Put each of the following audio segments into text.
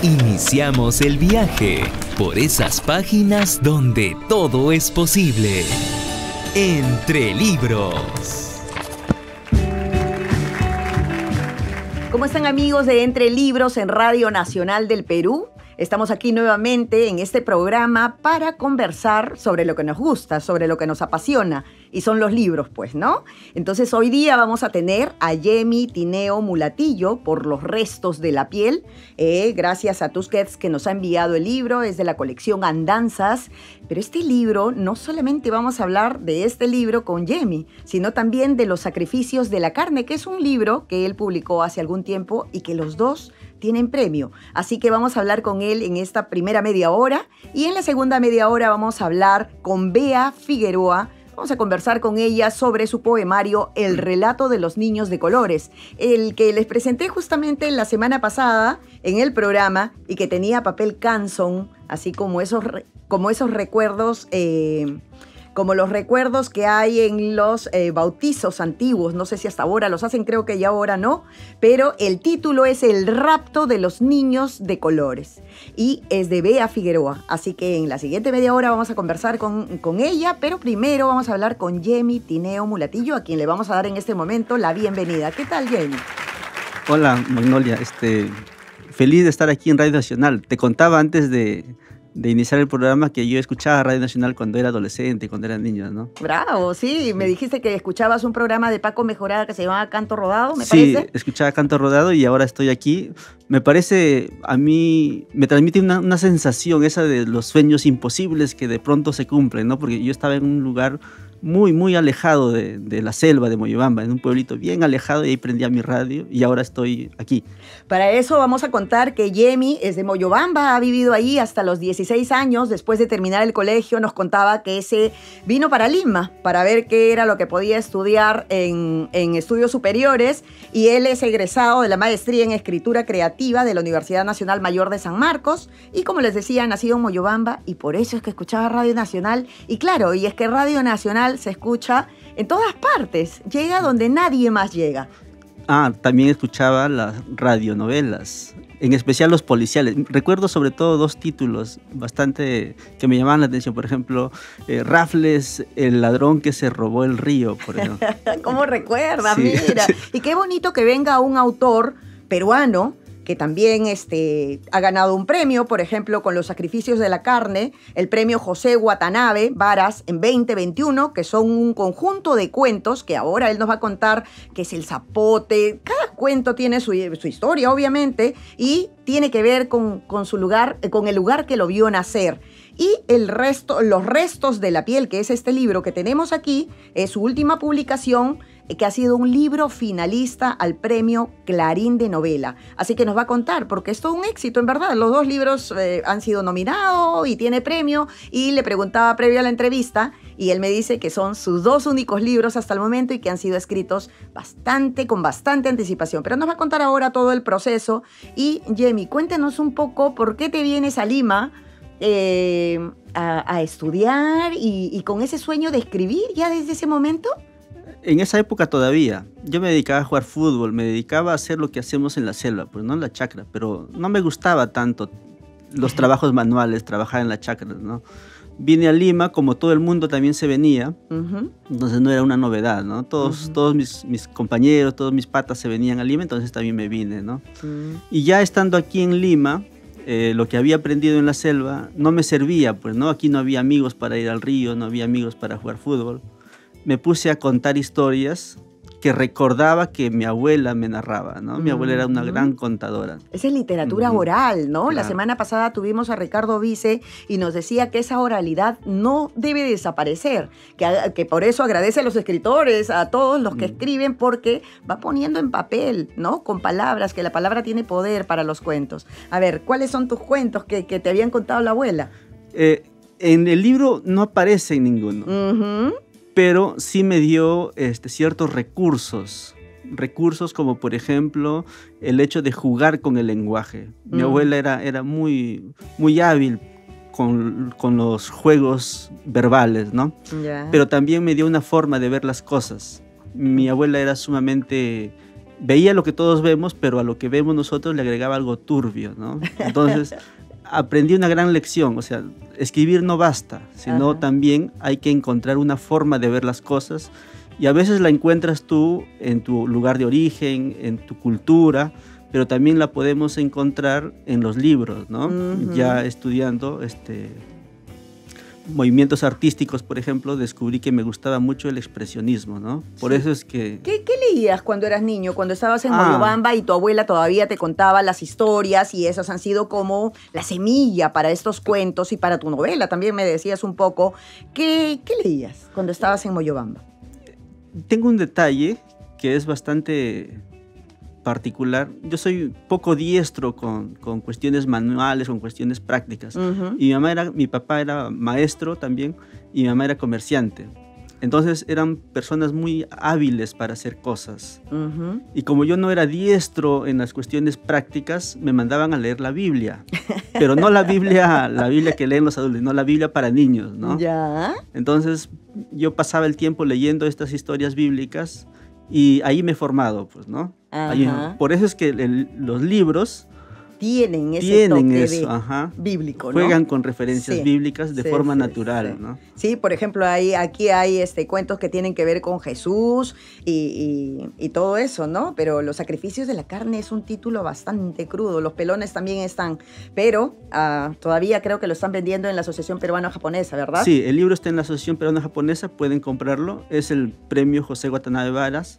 Iniciamos el viaje por esas páginas donde todo es posible. Entre libros. ¿Cómo están, amigos de Entre Libros en Radio Nacional del Perú? Estamos aquí nuevamente en este programa para conversar sobre lo que nos gusta, sobre lo que nos apasiona, y son los libros, pues, ¿no? Entonces, hoy día vamos a tener a Yemi Tineo Mulatillo por Los restos de la piel. Gracias a Tusquets, que nos ha enviado el libro, es de la colección Andanzas. Pero este libro, no solamente vamos a hablar de este libro con Yemi, sino también de Los sacrificios de la carne, que es un libro que él publicó hace algún tiempo y que los dos tienen premio. Así que vamos a hablar con él en esta primera media hora, y en la segunda media hora vamos a hablar con Bea Figueroa. Vamos a conversar con ella sobre su poemario El relato de los niños de colores, el que les presenté justamente la semana pasada en el programa y que tenía papel canson, así como esos recuerdos, como los recuerdos que hay en los bautizos antiguos. No sé si hasta ahora los hacen, creo que ya ahora no, pero el título es El rapto de los niños de colores y es de Bea Figueroa. Así que en la siguiente media hora vamos a conversar con ella, pero primero vamos a hablar con Yemi Tineo Mulatillo, a quien le vamos a dar en este momento la bienvenida. ¿Qué tal, Yemi? Hola, Magnolia. Feliz de estar aquí en Radio Nacional. Te contaba antes de iniciar el programa que yo escuchaba Radio Nacional cuando era adolescente, cuando era niño, ¿no? Bravo, sí. Me dijiste que escuchabas un programa de Paco Mejorada que se llamaba Canto Rodado, ¿me parece? Sí, escuchaba Canto Rodado y ahora estoy aquí. Me parece, a mí, me transmite una sensación esa de los sueños imposibles que de pronto se cumplen, ¿no? Porque yo estaba en un lugar muy, muy alejado de la selva de Moyobamba, en un pueblito bien alejado, y ahí prendía mi radio y ahora estoy aquí. Para eso vamos a contar que Yemi es de Moyobamba, ha vivido ahí hasta los 16 años. Después de terminar el colegio nos contaba que se vino para Lima para ver qué era lo que podía estudiar en estudios superiores, y él es egresado de la maestría en escritura creativa de la Universidad Nacional Mayor de San Marcos, y como les decía, nacido en Moyobamba, y por eso es que escuchaba Radio Nacional. Y claro, y es que Radio Nacional se escucha en todas partes, llega donde nadie más llega. También escuchaba las radionovelas, en especial los policiales. Recuerdo sobre todo dos títulos bastante que me llamaban la atención. Por ejemplo, Rafles, el ladrón que se robó el río, por ejemplo. ¿Cómo recuerdas? Sí. Mira. Y qué bonito que venga un autor peruano que también ha ganado un premio, por ejemplo, con Los sacrificios de la carne, el premio José Watanabe Varas en 2021, que son un conjunto de cuentos que ahora él nos va a contar qué es el zapote. Cada cuento tiene su historia, obviamente, y tiene que ver con su lugar, con el lugar que lo vio nacer. Y Los restos de la piel, que es este libro que tenemos aquí, es su última publicación, que ha sido un libro finalista al premio Clarín de novela. Así que nos va a contar, porque es todo un éxito, en verdad. Los dos libros han sido nominados y tiene premio. Y le preguntaba previo a la entrevista, y él me dice que son sus dos únicos libros hasta el momento y que han sido escritos con bastante anticipación. Pero nos va a contar ahora todo el proceso. Y Yemi, cuéntanos un poco por qué te vienes a Lima a estudiar y con ese sueño de escribir ya desde ese momento. En esa época todavía, yo me dedicaba a jugar fútbol, me dedicaba a hacer lo que hacemos en la selva, pues no en la chacra, pero no me gustaba tanto los trabajos manuales, trabajar en la chacra, ¿no? Vine a Lima, como todo el mundo también se venía, entonces no era una novedad, ¿no? Todos mis compañeros, todos mis patas se venían a Lima, entonces también me vine, ¿no? Y ya estando aquí en Lima, lo que había aprendido en la selva no me servía, pues, ¿no? Aquí no había amigos para ir al río, no había amigos para jugar fútbol. Me puse a contar historias que recordaba que mi abuela me narraba, ¿no? Mi abuela era una gran contadora. Esa es literatura oral, ¿no? Claro. La semana pasada tuvimos a Ricardo Vice y nos decía que esa oralidad no debe desaparecer, que por eso agradece a los escritores, a todos los que escriben, porque va poniendo en papel, ¿no? Con palabras, que la palabra tiene poder para los cuentos. A ver, ¿cuáles son tus cuentos que te habían contado la abuela? En el libro no aparece ninguno. Pero sí me dio ciertos recursos como por ejemplo el hecho de jugar con el lenguaje. Mi abuela era muy, muy hábil con los juegos verbales, ¿no? Yeah. Pero también me dio una forma de ver las cosas. Mi abuela era sumamente veía lo que todos vemos, pero a lo que vemos nosotros le agregaba algo turbio, ¿no? Entonces aprendí una gran lección, o sea, escribir no basta, sino Ajá. también hay que encontrar una forma de ver las cosas, y a veces la encuentras tú en tu lugar de origen, en tu cultura, pero también la podemos encontrar en los libros, ¿no? Ujú. Ya estudiando movimientos artísticos, por ejemplo, descubrí que me gustaba mucho el expresionismo, ¿no? Por Sí. eso es que... ¿Qué leías cuando eras niño? Cuando estabas en Ah. Moyobamba y tu abuela todavía te contaba las historias y esas han sido como la semilla para estos cuentos y para tu novela. También me decías un poco. ¿Qué leías cuando estabas en Moyobamba? Tengo un detalle que es bastante particular. Yo soy poco diestro con cuestiones manuales, con cuestiones prácticas. Ujú. Y mi papá era maestro también y mi mamá era comerciante. Entonces eran personas muy hábiles para hacer cosas. Ujú. Y como yo no era diestro en las cuestiones prácticas, me mandaban a leer la Biblia. Pero no la Biblia que leen los adultos, no la Biblia para niños, ¿no? Ya. Entonces yo pasaba el tiempo leyendo estas historias bíblicas y ahí me he formado, pues, ¿no? Ahí- Ajá. por eso es que los libros Tienen ese tienen toque eso, de ajá. bíblico, ¿no? Juegan con referencias Sí, bíblicas de sí, forma sí, natural, sí. ¿no? Sí, por ejemplo, aquí hay cuentos que tienen que ver con Jesús y todo eso, ¿no? Pero Los sacrificios de la carne es un título bastante crudo. Los pelones también están, pero todavía creo que lo están vendiendo en la Asociación Peruano-Japonesa, ¿verdad? Sí, el libro está en la Asociación Peruana-Japonesa, pueden comprarlo. Es el premio José Watanabe Varas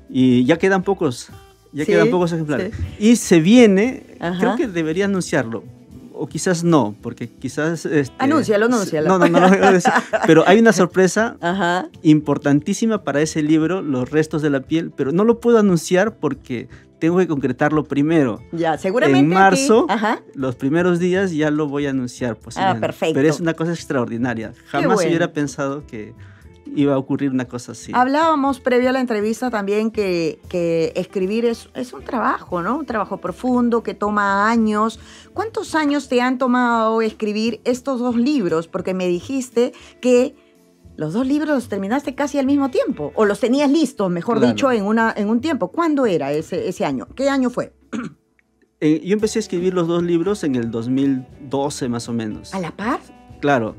y ya quedan pocos. Ya Sí, quedan pocos ejemplares. sí. Y se viene, Ajá. creo que debería anunciarlo, o quizás no, porque quizás... Anúncialo. No, pero hay una sorpresa Ajá. importantísima para ese libro, Los restos de la piel, pero no lo puedo anunciar porque tengo que concretarlo primero. Ya, seguramente. En marzo, aquí- Ajá. los primeros días ya lo voy a anunciar posiblemente. Perfecto. Pero es una cosa extraordinaria. Jamás bueno. hubiera pensado que iba a ocurrir una cosa así. Hablábamos previo a la entrevista también que escribir es un trabajo, ¿no? Un trabajo profundo que toma años. ¿Cuántos años te han tomado escribir estos 2 libros? Porque me dijiste que los 2 libros los terminaste casi al mismo tiempo, o los tenías listos, mejor Claro. dicho, en un tiempo. ¿Cuándo era ese año? ¿Qué año fue? Yo empecé a escribir los 2 libros en el 2012 más o menos. ¿A la par? Claro.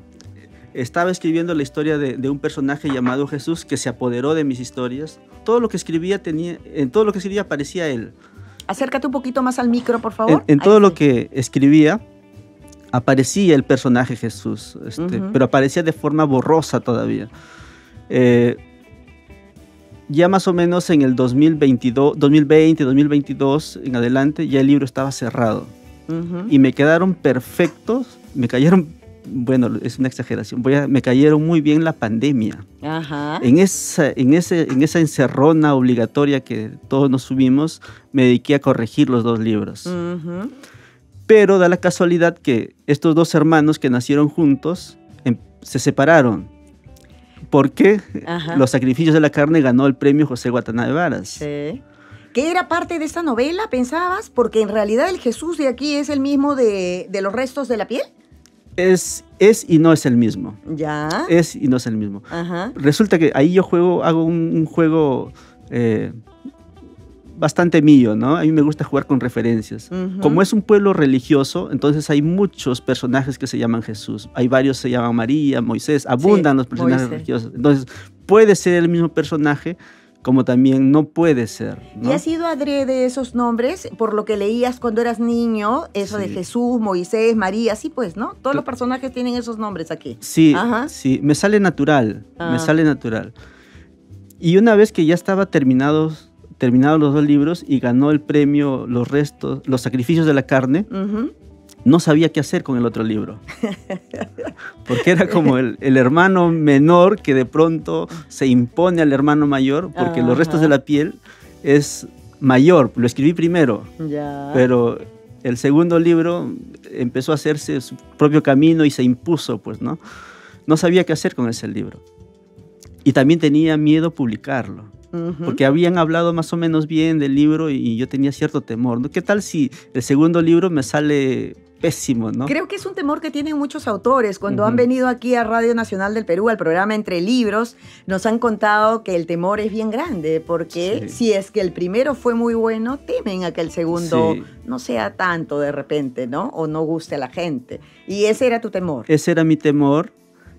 Estaba escribiendo la historia de un personaje llamado Jesús que se apoderó de mis historias. Todo lo que escribía en todo lo que escribía aparecía él. Acércate un poquito más al micro, por favor. En Ahí todo lo sí. que escribía aparecía el personaje Jesús, Ujú. pero aparecía de forma borrosa todavía. Ya más o menos en el 2020, 2022 en adelante, ya el libro estaba cerrado. Ujú. Y me quedaron perfectos, me cayeron, bueno, es una exageración, me cayeron muy bien la pandemia. Ajá. En esa encerrona obligatoria que todos nos subimos, me dediqué a corregir los 2 libros. Ujú. Pero da la casualidad que estos 2 hermanos que nacieron juntos se separaron. Porque Ajá. Los sacrificios de la carne ganó el premio José Watanabe Varas. Sí. ¿Qué era parte de esta novela, pensabas? Porque en realidad el Jesús de aquí es el mismo de Los restos de la piel. Es y no es el mismo. Ya. Es y no es el mismo. Ajá. Resulta que ahí hago un juego bastante mío, ¿no? A mí me gusta jugar con referencias. Ujú. Como es un pueblo religioso, entonces hay muchos personajes que se llaman Jesús. Hay varios que se llaman María, Moisés, abundan los personajes Moisés. religiosos. Entonces puede ser el mismo personaje, como también no puede ser, ¿no? ¿Y has sido adrede esos nombres por lo que leías cuando eras niño? Eso de Sí. Jesús, Moisés, María, sí pues, ¿no? Todos los Cl- personajes tienen esos nombres aquí. Sí, Ajá. sí, me sale natural, Ah. me sale natural. Y una vez que ya estaba terminados los 2 libros y ganó el premio Los sacrificios de la carne, Ujú. no sabía qué hacer con el otro libro. Porque era como el hermano menor que de pronto se impone al hermano mayor, porque Los restos Ajá. de la piel es mayor, lo escribí primero, Ya. pero el segundo libro empezó a hacerse su propio camino y se impuso, pues, ¿no? No sabía qué hacer con ese libro. Y también tenía miedo publicarlo. Ujú. Porque habían hablado más o menos bien del libro y yo tenía cierto temor, ¿no? ¿Qué tal si el segundo libro me sale pésimo, ¿no? Creo que es un temor que tienen muchos autores. Cuando han venido aquí a Radio Nacional del Perú, al programa Entre Libros, nos han contado que el temor es bien grande, porque si es que el primero fue muy bueno, temen a que el segundo no sea tanto de repente, ¿no? O no guste a la gente. Y ese era tu temor. Ese era mi temor.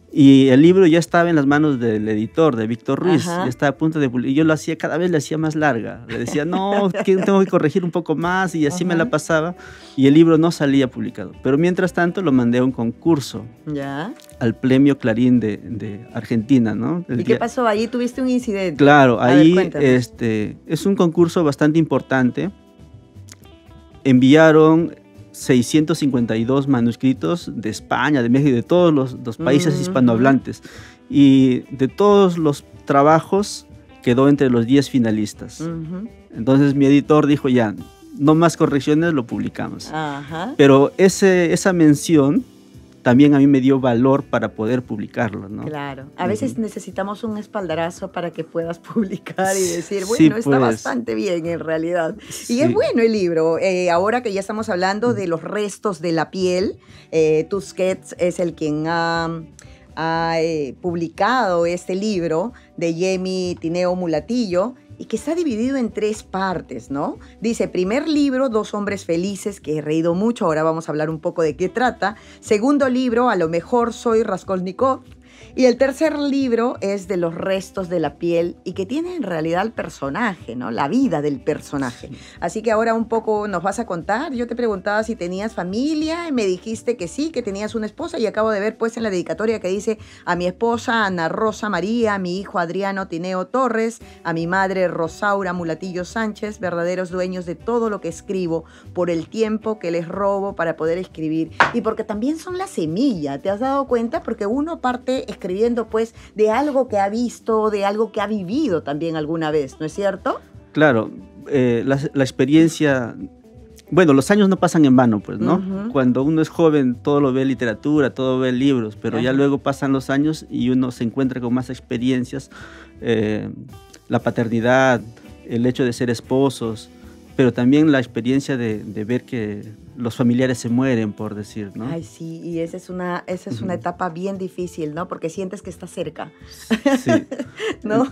Y el libro ya estaba en las manos del editor, de Víctor Ruiz, ya estaba a punto de publicar. Y yo lo hacía, cada vez le hacía más larga. Le decía, no, tengo que corregir un poco más, y así me la pasaba. Y el libro no salía publicado. Pero mientras tanto lo mandé a un concurso, al Premio Clarín de Argentina, ¿no? ¿Y qué pasó? Ahí tuviste un incidente. Claro, ahí es un concurso bastante importante. Enviaron 652 manuscritos de España, de México, de todos los países hispanohablantes. Y de todos los trabajos quedó entre los 10 finalistas. Entonces mi editor dijo, ya, no más correcciones, lo publicamos. Pero esa mención también a mí me dio valor para poder publicarlo, ¿no? Claro. A veces necesitamos un espaldarazo para que puedas publicar y decir, bueno, está bastante bien en realidad. Y es bueno el libro. Ahora que ya estamos hablando de los restos de la piel, Tusquets es el quien ha publicado este libro de Yemi Tineo Mulatillo, y que está dividido en 3 partes, ¿no? Dice, primer libro, 2 hombres felices, que he reído mucho, ahora vamos a hablar un poco de qué trata. Segundo libro, a lo mejor soy Raskolnikov. Y el tercer libro es de los restos de la piel, y que tiene en realidad el personaje, ¿no? La vida del personaje. Así que ahora un poco nos vas a contar. Yo te preguntaba si tenías familia y me dijiste que sí, que tenías una esposa, y acabo de ver pues en la dedicatoria que dice a mi esposa Ana Rosa María, a mi hijo Adriano Tineo Torres, a mi madre Rosaura Mulatillo Sánchez, verdaderos dueños de todo lo que escribo, por el tiempo que les robo para poder escribir, y porque también son la semilla. ¿Te has dado cuenta? Porque uno parte escribiendo pues de algo que ha visto, de algo que ha vivido también alguna vez, ¿no es cierto? Claro, la experiencia, bueno, los años no pasan en vano, pues, ¿no? Cuando uno es joven, todo lo ve literatura, todo ve libros, pero ya luego pasan los años y uno se encuentra con más experiencias, la paternidad, el hecho de ser esposos, pero también la experiencia de ver que los familiares se mueren, por decir, ¿no? Ay, sí, y esa es una etapa bien difícil, ¿no? Porque sientes que está cerca. Sí. ¿No?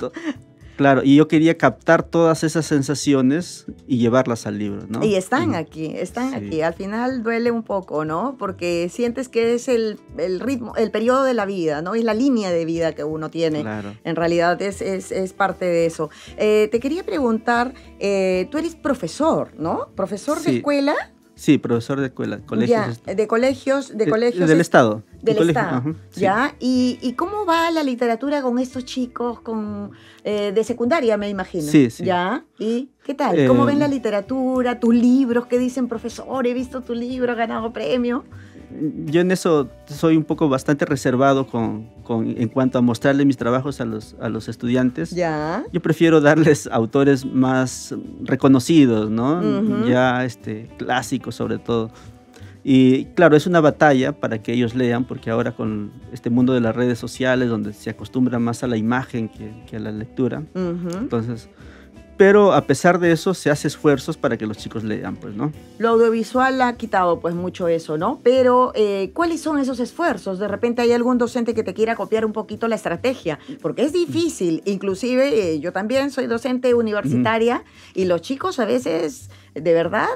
Claro, y yo quería captar todas esas sensaciones y llevarlas al libro, ¿no? Y están aquí. Al final duele un poco, ¿no? Porque sientes que es el ritmo, el periodo de la vida, ¿no? Es la línea de vida que uno tiene. Claro. En realidad es parte de eso. Te quería preguntar, tú eres profesor, ¿no? ¿Profesor de escuela? Sí, profesor de escuela, colegios. Ya, de colegios. Del Estado. Del Estado, ¿ya? ¿Y cómo va la literatura con estos chicos de secundaria, me imagino? Sí. ¿Ya? ¿Y qué tal? ¿Cómo ven la literatura, tus libros? ¿Qué dicen, profesor? He visto tu libro, ha ganado premio. Yo en eso soy un poco bastante reservado en cuanto a mostrarle mis trabajos a los estudiantes. Ya. Yo prefiero darles autores más reconocidos, ¿no? Ya clásicos sobre todo. Y claro, es una batalla para que ellos lean, porque ahora con este mundo de las redes sociales, donde se acostumbra más a la imagen que a la lectura, entonces... Pero a pesar de eso, se hace esfuerzos para que los chicos lean, pues, ¿no? Lo audiovisual ha quitado, pues, mucho eso, ¿no? Pero, ¿cuáles son esos esfuerzos? De repente hay algún docente que te quiera copiar un poquito la estrategia, porque es difícil. Inclusive, yo también soy docente universitaria y los chicos a veces, de verdad,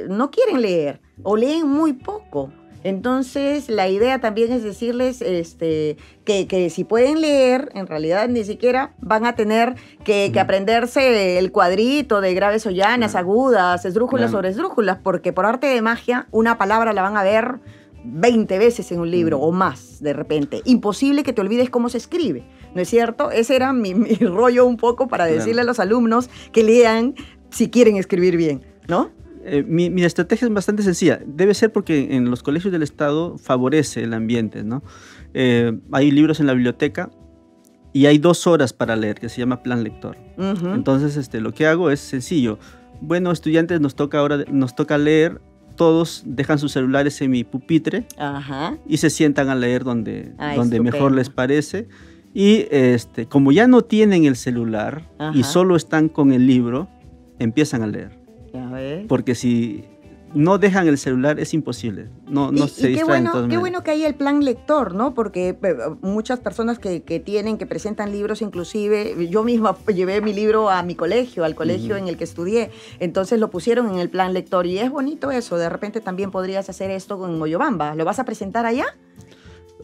no quieren leer o leen muy poco. Entonces, la idea también es decirles que si pueden leer, en realidad ni siquiera van a tener que aprenderse el cuadrito de graves o llanas, agudas, esdrújulas sobre esdrújulas, porque por arte de magia una palabra la van a ver 20 veces en un libro o más de repente. Imposible que te olvides cómo se escribe, ¿no es cierto? Ese era mi rollo un poco para decirle a los alumnos que lean si quieren escribir bien, ¿no? Mi estrategia es bastante sencilla. Debe ser porque en los colegios del Estado favorece el ambiente, ¿no? Hay libros en la biblioteca y hay 2 horas para leer, que se llama plan lector. Entonces, lo que hago es sencillo. Bueno, estudiantes, nos toca leer. Todos dejan sus celulares en mi pupitre y se sientan a leer donde mejor les parece. Y como ya no tienen el celular y solo están con el libro, empiezan a leer. Porque si no dejan el celular, es imposible. No se distraen. Qué bueno que hay el plan lector, ¿no? Porque muchas personas que presentan libros, inclusive, yo misma llevé mi libro a mi colegio, al colegio en el que estudié, entonces lo pusieron en el plan lector y es bonito eso. De repente también podrías hacer esto con Moyobamba. ¿Lo vas a presentar allá?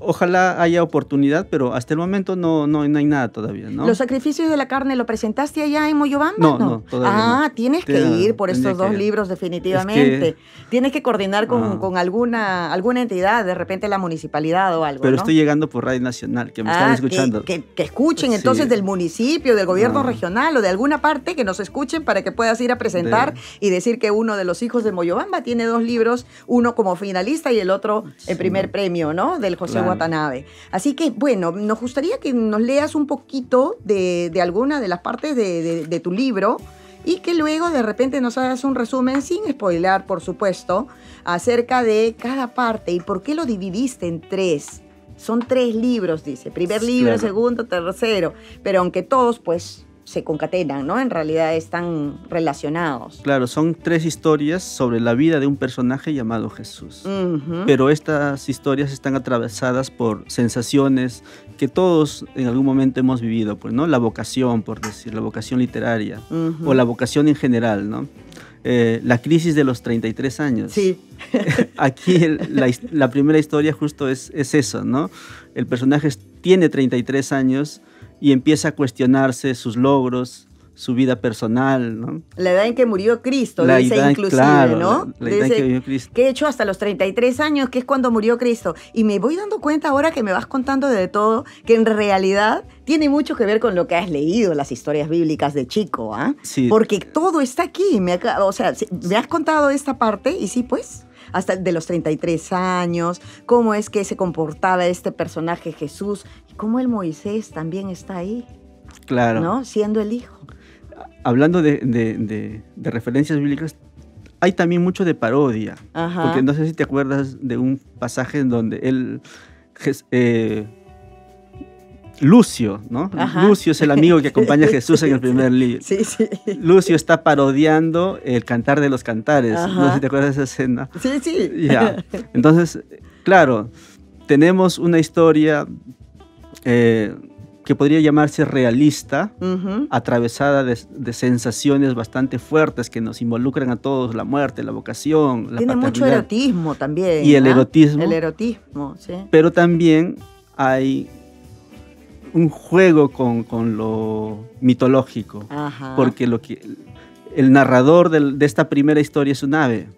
Ojalá haya oportunidad, pero hasta el momento no hay nada todavía, ¿no? ¿Los sacrificios de la carne lo presentaste allá en Moyobamba? No, todavía no. Tienes que ir por estos dos libros definitivamente. Tienes que coordinar con alguna entidad, de repente la municipalidad o algo, pero ¿no? estoy llegando por Radio Nacional, que me están escuchando. Que escuchen entonces del municipio, del gobierno regional o de alguna parte, que nos escuchen para que puedas ir a presentar y decir que uno de los hijos de Moyobamba tiene 2 libros, uno como finalista y el otro el primer premio, ¿no? Del José Watanabe. Así que, bueno, nos gustaría que nos leas un poquito de alguna de las partes de tu libro y que luego de repente nos hagas un resumen, sin spoiler, por supuesto, acerca de cada parte y por qué lo dividiste en 3. Son 3 libros, dice. Primer libro, segundo, tercero. Pero aunque todos, pues, se concatenan, ¿no? En realidad están relacionados. Claro, son 3 historias sobre la vida de un personaje llamado Jesús. Pero estas historias están atravesadas por sensaciones que todos en algún momento hemos vivido, pues, ¿no? La vocación, por decir, la vocación literaria, o la vocación en general, ¿no? La crisis de los 33 años. Sí. Aquí la primera historia justo es eso, ¿no? El personaje tiene 33 años y empieza a cuestionarse sus logros, su vida personal, ¿no? La edad en que murió Cristo, dice inclusive, ¿no? La edad en que murió Cristo. Que he hecho hasta los 33 años, que es cuando murió Cristo. Y me voy dando cuenta ahora que me vas contando de todo, que en realidad tiene mucho que ver con lo que has leído, las historias bíblicas de chico, ¿ah? Sí. Porque todo está aquí. Me has contado esta parte y sí, pues, hasta de los 33 años, cómo es que se comportaba este personaje Jesús, y cómo el Moisés también está ahí. Claro. ¿No? Siendo el hijo. Hablando de referencias bíblicas, hay también mucho de parodia. Ajá. Porque no sé si te acuerdas de un pasaje en donde Lucio, ¿no? Ajá. Lucio es el amigo que acompaña a Jesús en el primer libro. Sí, sí. Lucio está parodiando el Cantar de los Cantares. Ajá. No sé si te acuerdas de esa escena. Sí, sí. Ya. Entonces, claro, tenemos una historia que podría llamarse realista, atravesada de sensaciones bastante fuertes que nos involucran a todos: la muerte, la vocación, la Tiene paternidad. mucho erotismo también. Y el erotismo. El erotismo, sí. Pero también hay un juego con lo mitológico. Ajá. Porque el narrador de esta primera historia es un ave.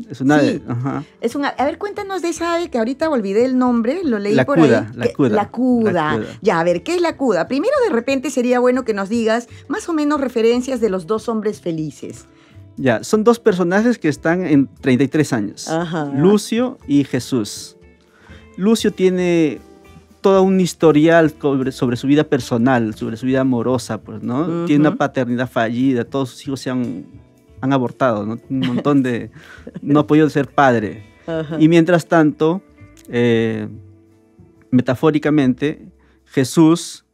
Es un ave. Sí. Ajá. A ver, cuéntanos de esa ave que ahorita olvidé el nombre, lo leí por ahí. La cuda. La cuda. Ya, a ver, ¿qué es la cuda? Primero, de repente sería bueno que nos digas más o menos referencias de los 2 hombres felices. Ya, son 2 personajes que están en 33 años. Ajá. Lucio y Jesús. Lucio tiene todo un historial sobre su vida personal, sobre su vida amorosa, pues, ¿no? Tiene una paternidad fallida, todos sus hijos han abortado, ¿no? Un montón de... no ha podido ser padre. Ajá. Y mientras tanto, metafóricamente, Jesús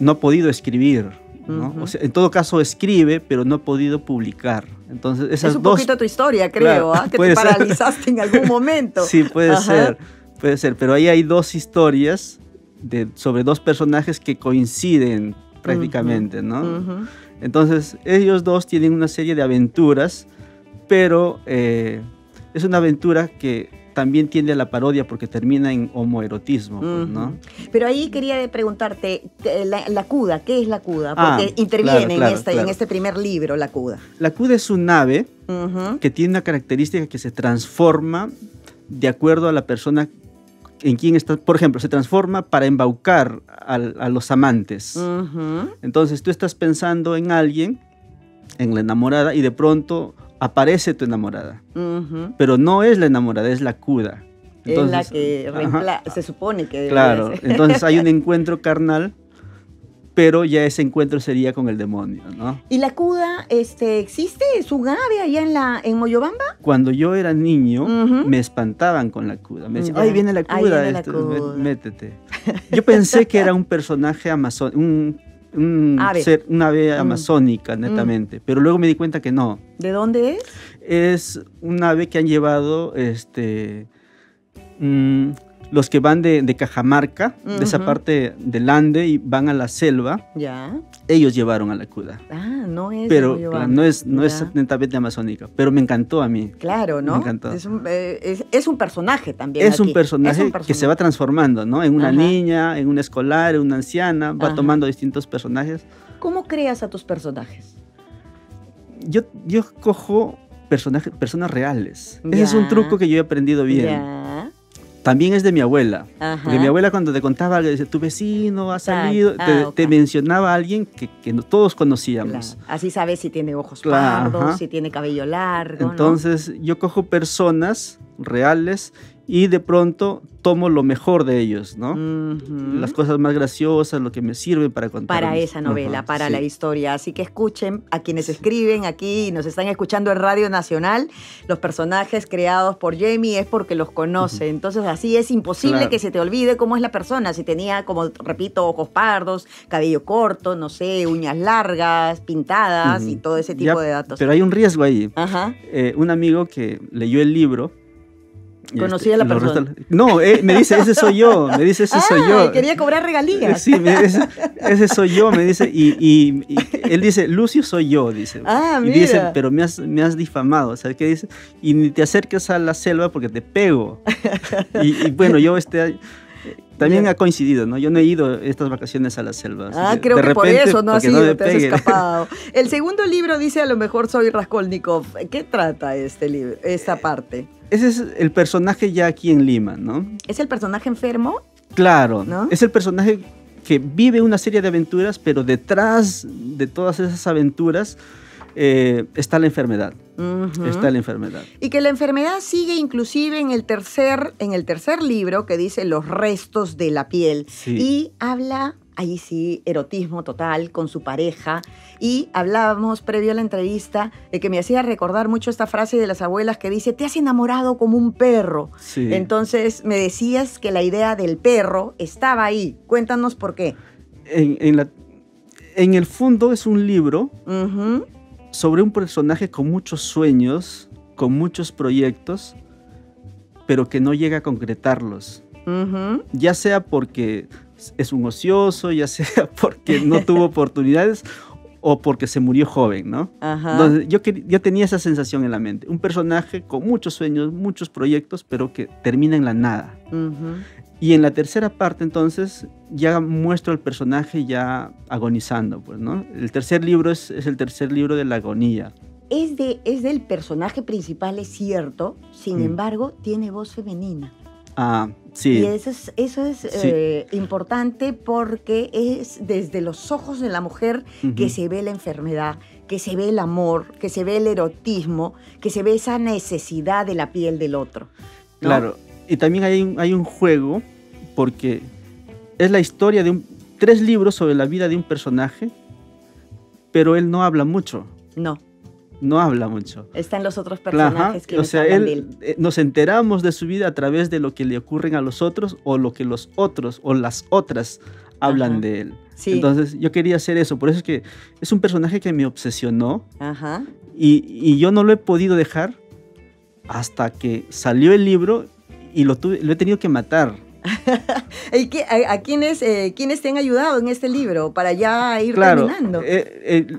no ha podido escribir, ¿no? O sea, en todo caso escribe, pero no ha podido publicar. Entonces, esas es un 2... poquito tu historia, creo, Claro, que te paralizaste en algún momento. Sí, puede ser, pero ahí hay 2 historias sobre 2 personajes que coinciden prácticamente, ¿no? Entonces, ellos 2 tienen una serie de aventuras, pero es una aventura que también tiende a la parodia porque termina en homoerotismo, ¿no? Pero ahí quería preguntarte, la cuda, ¿qué es la cuda? Porque interviene en este primer libro, la cuda. La cuda es un ave que tiene una característica que se transforma de acuerdo a la persona en quien está. Por ejemplo, se transforma para embaucar a los amantes. Entonces tú estás pensando en alguien, en la enamorada, y de pronto aparece tu enamorada. Pero no es la enamorada, es la cuda. Entonces, es la que se supone que debe claro, ser. entonces hay un encuentro carnal, pero ya ese encuentro sería con el demonio, ¿no? ¿Y la cuda existe? ¿Es un ave allá en Moyobamba? Cuando yo era niño, me espantaban con la cuda. Me decían, ¡ay, viene la cuda! Viene la cuda. Métete. Yo pensé que era un personaje un ave amazónica, netamente. Pero luego me di cuenta que no. ¿De dónde es? Es un ave que han llevado los que van de Cajamarca, de esa parte del Ande, y van a la selva. Ya. Ellos llevaron a la cuda. Ah, no es. Pero claro, no es netamente amazónica, pero me encantó a mí. Claro, ¿no? Me encantó. Es un personaje también. Es un personaje que se va transformando, ¿no? En una niña, en una escolar, en una anciana, va tomando distintos personajes. ¿Cómo creas a tus personajes? Yo cojo personas reales. Ese es un truco que yo he aprendido bien. Ya. También es de mi abuela. Porque mi abuela, cuando te contaba, dice, tu vecino ha salido, te mencionaba a alguien que todos conocíamos. Claro. Así sabes si tiene ojos pardos, si tiene cabello largo. Entonces, yo cojo personas reales y de pronto tomo lo mejor de ellos, ¿no? Las cosas más graciosas, lo que me sirve para contar. Para esa novela, para la historia. Así que escuchen a quienes escriben aquí y nos están escuchando en Radio Nacional. Los personajes creados por Jamie es porque los conoce. Entonces así es imposible que se te olvide cómo es la persona. Si tenía, como repito, ojos pardos, cabello corto, no sé, uñas largas, pintadas y todo ese tipo de datos. Pero hay un riesgo ahí. Un amigo que leyó el libro, ¿conocía a la persona? No, me dice, ese soy yo. Me dice, ese soy yo. Quería cobrar regalías. Sí, ese soy yo, me dice. Y él dice, Lucio soy yo, dice. Ah, mira. Y dice, pero me has difamado. ¿Sabes qué dice? Y ni te acerques a la selva porque te pego. y bueno, yo también ha coincidido, ¿no? Yo no he ido estas vacaciones a la selva. Creo que por eso no has ido, te has escapado. El segundo libro dice, a lo mejor soy Raskolnikov. ¿Qué trata este libro, esta parte? Ese es el personaje ya aquí en Lima, ¿no? ¿Es el personaje enfermo? Claro, ¿no? Es el personaje que vive una serie de aventuras, pero detrás de todas esas aventuras está la enfermedad. Está la enfermedad. Y que la enfermedad sigue inclusive en el tercer libro, que dice Los restos de la piel. Sí. Y habla, ahí sí, erotismo total con su pareja. Y hablábamos previo a la entrevista de que me hacía recordar mucho esta frase de las abuelas que dice, te has enamorado como un perro. Sí. Entonces me decías que la idea del perro estaba ahí. Cuéntanos por qué. En el fondo es un libro sobre un personaje con muchos sueños, con muchos proyectos, pero que no llega a concretarlos. Ya sea porque es un ocioso, ya sea porque no tuvo oportunidades o porque se murió joven, ¿no? Entonces, yo tenía esa sensación en la mente. Un personaje con muchos sueños, muchos proyectos, pero que termina en la nada. Y en la tercera parte, entonces, ya muestro al personaje ya agonizando, pues, ¿no? El tercer libro es el tercer libro de la agonía. Es del personaje principal, es cierto, sin embargo, tiene voz femenina. Ah, sí. Y eso es importante porque es desde los ojos de la mujer que se ve la enfermedad, que se ve el amor, que se ve el erotismo, que se ve esa necesidad de la piel del otro, ¿no? Claro, y también hay un juego porque es la historia de 3 libros sobre la vida de un personaje, pero él no habla mucho. No habla mucho. Están los otros personajes que nos hablan de él. Nos enteramos de su vida a través de lo que le ocurren a los otros o lo que los otros o las otras hablan de él. Sí. Entonces yo quería hacer eso. Por eso es que es un personaje que me obsesionó y yo no lo he podido dejar hasta que salió el libro y lo he tenido que matar. ¿Y a quiénes te han ayudado en este libro para ya ir terminando?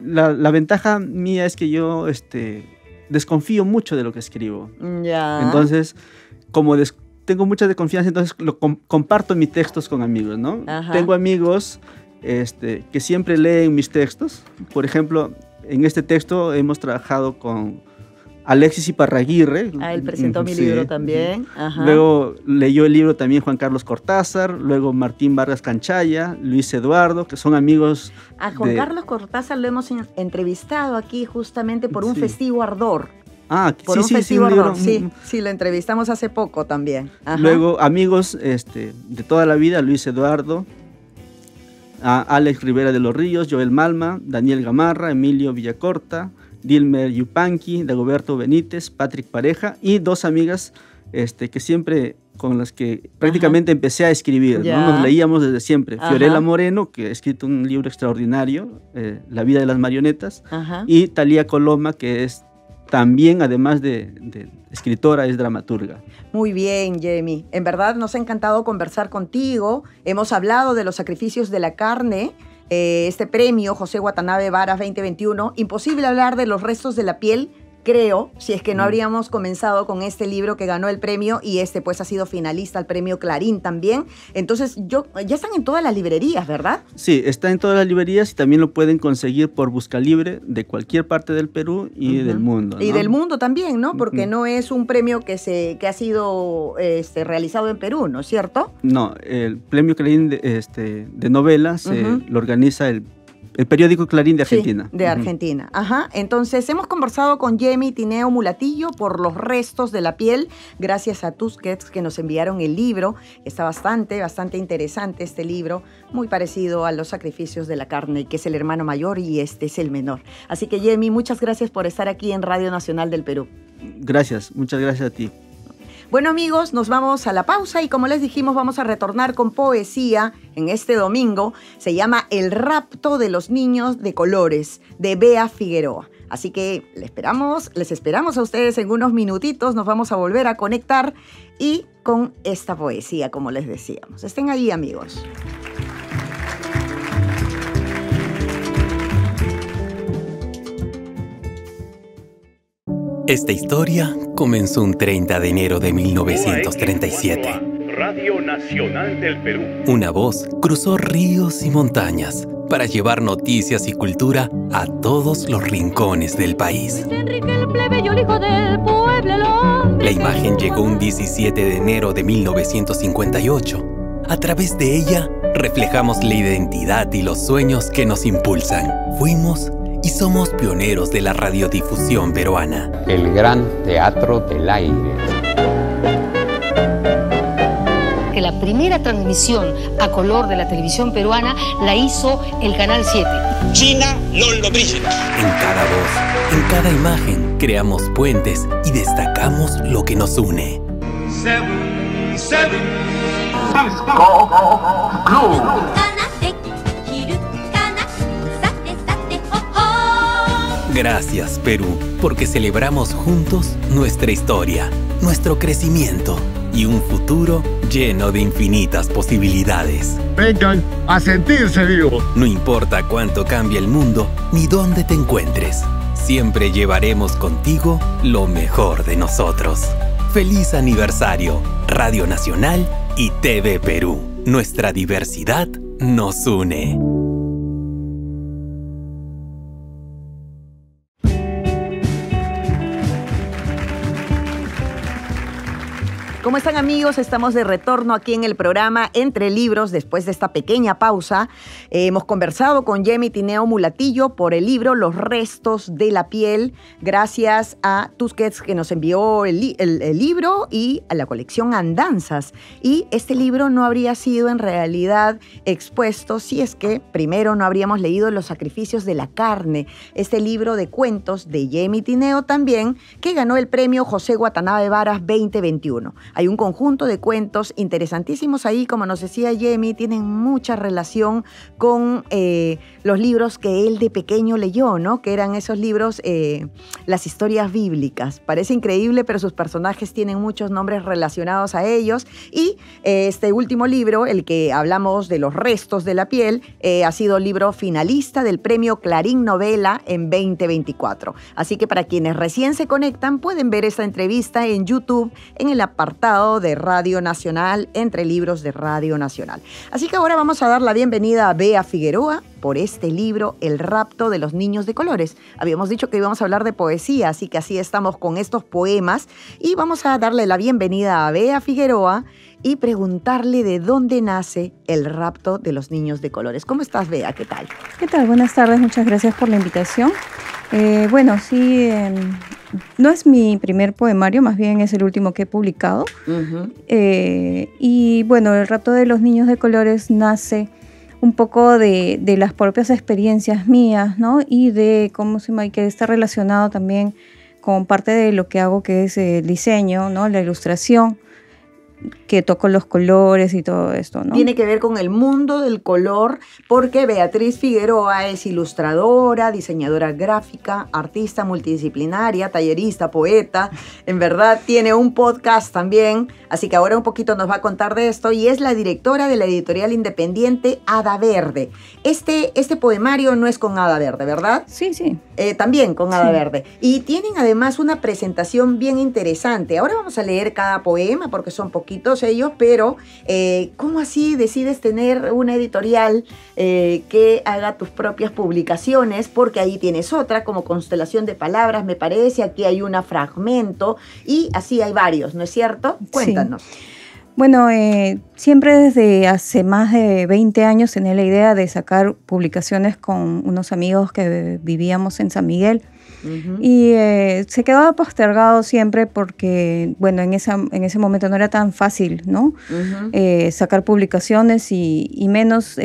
La ventaja mía es que yo desconfío mucho de lo que escribo. Ya. Entonces, como tengo mucha desconfianza, entonces comparto mis textos con amigos, ¿no? Tengo amigos que siempre leen mis textos. Por ejemplo, en este texto hemos trabajado con Alexis Iparraguirre. Él presentó mi libro también. Luego leyó el libro también Juan Carlos Cortázar, luego Martín Vargas Canchaya, Luis Eduardo, que son amigos. A Juan Carlos Cortázar lo hemos entrevistado aquí justamente por un festivo Ardor. Por un festivo Ardor. Sí, lo entrevistamos hace poco también. Luego amigos de toda la vida, Luis Eduardo, Alex Rivera de los Ríos, Joel Malma, Daniel Gamarra, Emilio Villacorta, Dilmer Yupanqui, Dagoberto Benítez, Patrick Pareja y 2 amigas que siempre con las que prácticamente empecé a escribir, ¿no? Nos leíamos desde siempre. Fiorella Moreno, que ha escrito un libro extraordinario, La vida de las marionetas, y Thalía Coloma, que es también, además de escritora, es dramaturga. Muy bien, Yemi. En verdad nos ha encantado conversar contigo. Hemos hablado de los sacrificios de la carne, este premio José Watanabe Varas 2021. Imposible hablar de los restos de la piel, creo, si es que no habríamos comenzado con este libro que ganó el premio y pues ha sido finalista al premio Clarín también. Entonces, ya están en todas las librerías, ¿verdad? Sí, está en todas las librerías y también lo pueden conseguir por Busca Libre de cualquier parte del Perú y del mundo, ¿no? Y del mundo también, ¿no? Porque no es un premio que ha sido realizado en Perú, ¿no es cierto? No, el premio Clarín de novelas lo organiza el periódico Clarín de Argentina. Sí, de Argentina. Entonces, hemos conversado con Yemi Tineo Mulatillo por los restos de la piel, gracias a Tusquets que nos enviaron el libro. Está bastante interesante este libro, muy parecido a Los sacrificios de la carne, que es el hermano mayor y este es el menor. Así que, Yemi, muchas gracias por estar aquí en Radio Nacional del Perú. Gracias, muchas gracias a ti. Bueno, amigos, nos vamos a la pausa y como les dijimos, vamos a retornar con poesía en este domingo. Se llama El rapto de los niños de colores, de Bea Figueroa. Así que les esperamos a ustedes en unos minutitos. Nos vamos a volver a conectar y con esta poesía, como les decíamos. Estén ahí, amigos. Esta historia comenzó un 30 de enero de 1937. Radio Nacional del Perú. Una voz cruzó ríos y montañas para llevar noticias y cultura a todos los rincones del país. La imagen llegó un 17 de enero de 1958. A través de ella, reflejamos la identidad y los sueños que nos impulsan. Fuimos y somos pioneros de la radiodifusión peruana. El Gran Teatro del Aire. Que la primera transmisión a color de la televisión peruana la hizo el Canal 7. China Lolo Brígida. En cada voz, en cada imagen, creamos puentes y destacamos lo que nos une. 7 Gracias, Perú, porque celebramos juntos nuestra historia, nuestro crecimiento y un futuro lleno de infinitas posibilidades. Vengan a sentirse vivos. No importa cuánto cambie el mundo ni dónde te encuentres, siempre llevaremos contigo lo mejor de nosotros. ¡Feliz aniversario! Radio Nacional y TV Perú. Nuestra diversidad nos une. ¿Cómo están, amigos? Estamos de retorno aquí en el programa Entre Libros después de esta pequeña pausa. Hemos conversado con Yemi Tineo Mulatillo por el libro Los restos de la piel, gracias a Tusquets que nos envió el libro y a la colección Andanzas. Y este libro no habría sido en realidad expuesto si es que primero no habríamos leído Los sacrificios de la carne, este libro de cuentos de Yemi Tineo también, que ganó el premio José Watanabe Varas 2021. Hay un conjunto de cuentos interesantísimos ahí, como nos decía Yemi, tienen mucha relación con los libros que él de pequeño leyó, ¿no? Que eran esos libros, las historias bíblicas. Parece increíble, pero sus personajes tienen muchos nombres relacionados a ellos. Y este último libro, el que hablamos de Los restos de la piel, ha sido libro finalista del premio Clarín Novela en 2024. Así que para quienes recién se conectan, pueden ver esta entrevista en YouTube, en el apartado de Radio Nacional, Entre Libros de Radio Nacional. Así que ahora vamos a dar la bienvenida a Bea Figueroa por este libro, El rapto de los niños de colores. Habíamos dicho que íbamos a hablar de poesía, así que así estamos con estos poemas y vamos a darle la bienvenida a Bea Figueroa y preguntarle de dónde nace El rapto de los niños de colores. ¿Cómo estás, Bea? ¿Qué tal? ¿Qué tal? Buenas tardes, muchas gracias por la invitación. Bueno, sí, no es mi primer poemario, más bien es el último que he publicado. Y bueno, El rapto de los niños de colores nace un poco de las propias experiencias mías, ¿no? Y de cómo que está relacionado también con parte de lo que hago, que es el diseño, ¿no? La ilustración. que toco los colores y todo esto, ¿no? Tiene que ver con el mundo del color, porque Beatriz Figueroa es ilustradora, diseñadora gráfica, artista multidisciplinaria, tallerista, poeta. En verdad tiene un podcast también, así que ahora un poquito nos va a contar de esto, y es la directora de la editorial independiente Hada Verde. Este poemario no es con Hada Verde, ¿verdad? Sí, sí. También con Hada Sí. Verde. Y tienen además una presentación bien interesante. Ahora vamos a leer cada poema porque son poquitos ellos, pero ¿cómo así decides tener una editorial que haga tus propias publicaciones? Porque ahí tienes otra, como Constelación de Palabras, me parece. Aquí hay una Fragmento y así hay varios, ¿no es cierto? Cuéntanos. Sí. Bueno, siempre desde hace más de 20 años tenía la idea de sacar publicaciones con unos amigos que vivíamos en San Miguel. Uh-huh. Y se quedaba postergado siempre porque, bueno, en ese momento no era tan fácil, ¿no? Uh-huh. Sacar publicaciones y menos,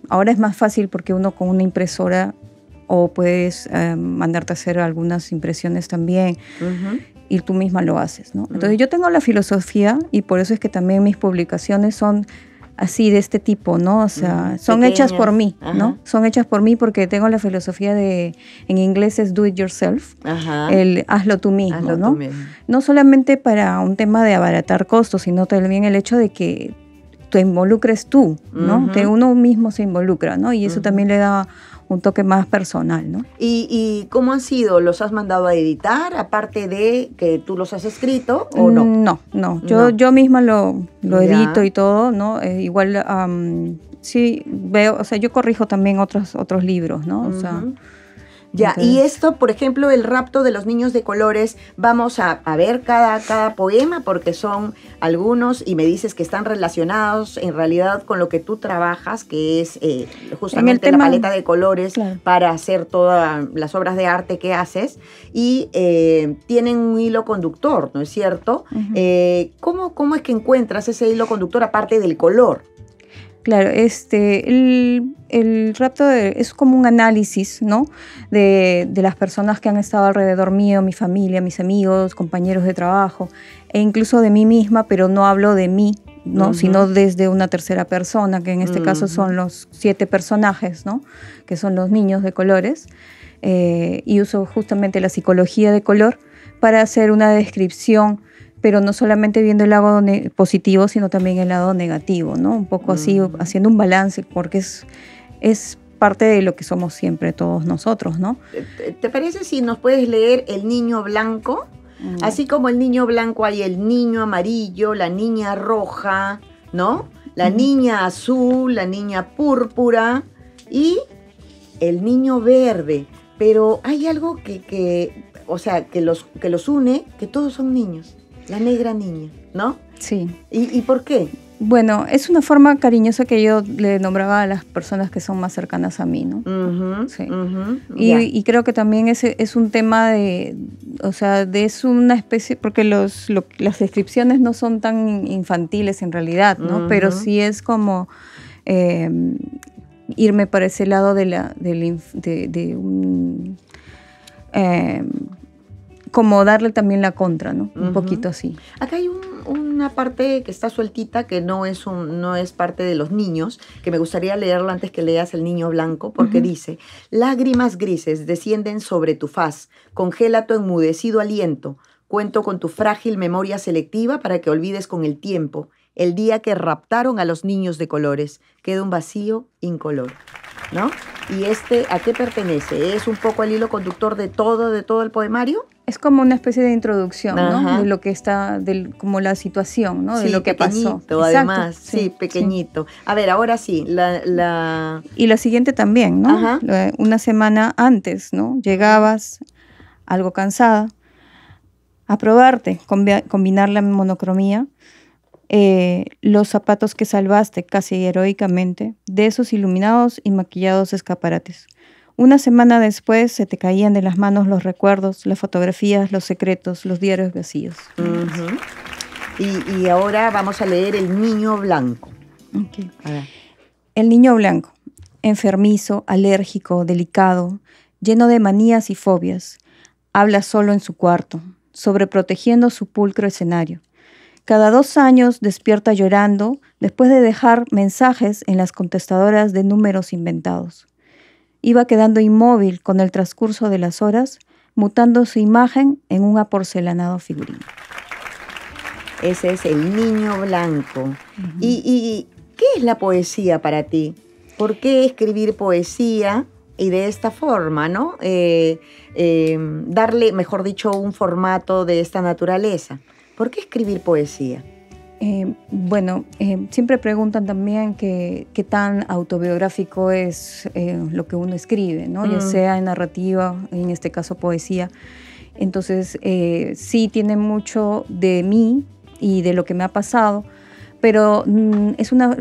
ahora es más fácil porque uno con una impresora o puedes mandarte a hacer algunas impresiones también. Uh-huh. Y tú misma lo haces, ¿no? Entonces yo tengo la filosofía y por eso es que también mis publicaciones son así de este tipo, ¿no? O sea, son pequeñas. hechas por mí, ¿no? Ajá. Son hechas por mí porque tengo la filosofía en inglés es do it yourself, Ajá. el hazlo tú mismo, Hazlo ¿no? tú mismo. No solamente para un tema de abaratar costos, sino también el hecho de que te involucres tú, ¿no? Uh-huh. Que uno mismo se involucra, ¿no? Y eso Uh-huh. también le da un toque más personal, ¿no? ¿Y cómo han sido? ¿Los has mandado a editar, aparte de que tú los has escrito o no? No. No. Yo misma lo Ya. edito y todo, ¿no? Igual, sí, veo, o sea, yo corrijo también otros libros, ¿no? O sea, Ujú. Ya, entonces- y esto, por ejemplo, el rapto de los niños de colores, vamos a ver cada poema porque son algunos y me dices que están relacionados en realidad con lo que tú trabajas, que es justamente tema- la paleta de colores, claro. para hacer todas las obras de arte que haces, y tienen un hilo conductor, ¿no es cierto? Ujú. ¿Cómo es que encuentras ese hilo conductor aparte del color? Claro, el rapto es como un análisis, ¿no? De las personas que han estado alrededor mío, mi familia, mis amigos, compañeros de trabajo, e incluso de mí misma, pero no hablo de mí, ¿no? Ujú. Sino desde una tercera persona, que en este caso Ujú. son los 7 personajes, ¿no? Que son los niños de colores. Y uso justamente la psicología de color para hacer una descripción, pero no solamente viendo el lado positivo, sino también el lado negativo, ¿no? Un poco así, haciendo un balance, porque es parte de lo que somos siempre todos nosotros, ¿no? ¿Te parece si nos puedes leer El Niño Blanco? Así como el niño blanco hay el niño amarillo, la niña roja, ¿no? La niña azul, la niña púrpura y el niño verde. Pero hay algo que los une, que todos son niños. La negra niña, ¿no? Sí. ¿Y por qué? Bueno, es una forma cariñosa que yo le nombraba a las personas que son más cercanas a mí, ¿no? Ujú, Sí. ujú, ya. Y creo que también es un tema es una especie, porque las descripciones no son tan infantiles en realidad, ¿no? Ujú. Pero sí es como irme para ese lado como darle también la contra, ¿no? Un Ujú. poquito así. Acá hay una parte que está sueltita, que no es parte de los niños, que me gustaría leerlo antes que leas El Niño Blanco, porque Ujú. dice: lágrimas grises descienden sobre tu faz, congela tu enmudecido aliento, cuento con tu frágil memoria selectiva para que olvides con el tiempo el día que raptaron a los niños de colores. Queda un vacío incoloro, ¿no? ¿Y a qué pertenece? ¿Es un poco el hilo conductor de todo el poemario? Es como una especie de introducción, Ajá. ¿no? De lo que está, como la situación, ¿no? De Sí, lo que pasó. pequeñito, además. Exacto, Sí, pequeñito. A ver, ahora sí, Y la siguiente también, ¿no? Ajá. Una semana antes, ¿no? Llegabas algo cansada a probarte, combinar la monocromía, los zapatos que salvaste casi heroicamente de esos iluminados y maquillados escaparates. Una semana después se te caían de las manos los recuerdos, las fotografías, los secretos, los diarios vacíos. Ujú. Y ahora vamos a leer El Niño Blanco. Okay. A ver. El niño blanco, enfermizo, alérgico, delicado, lleno de manías y fobias, habla solo en su cuarto, sobreprotegiendo su pulcro escenario. Cada 2 años despierta llorando después de dejar mensajes en las contestadoras de números inventados. Iba quedando inmóvil con el transcurso de las horas, mutando su imagen en un aporcelanado figurino. Ese es El Niño Blanco. ¿Y qué es la poesía para ti? ¿Por qué escribir poesía y de esta forma, ¿no? Darle, mejor dicho, un formato de esta naturaleza. ¿Por qué escribir poesía? Siempre preguntan también qué tan autobiográfico es lo que uno escribe, ¿no? Ya sea en narrativa, en este caso poesía. Entonces, sí tiene mucho de mí y de lo que me ha pasado, pero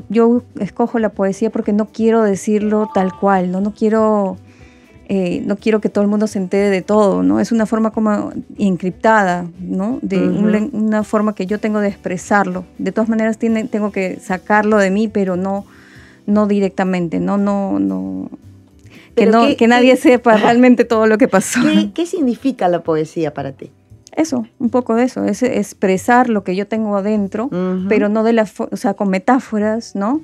yo escojo la poesía porque no quiero decirlo tal cual, no quiero que todo el mundo se entere de todo, ¿no? Es una forma como encriptada, ¿no? Una forma que yo tengo de expresarlo. De todas maneras tengo que sacarlo de mí, pero no directamente, que nadie sepa realmente todo lo que pasó. ¿Qué significa la poesía para ti? Eso, un poco de eso, es expresar lo que yo tengo adentro, pero no con metáforas, ¿no?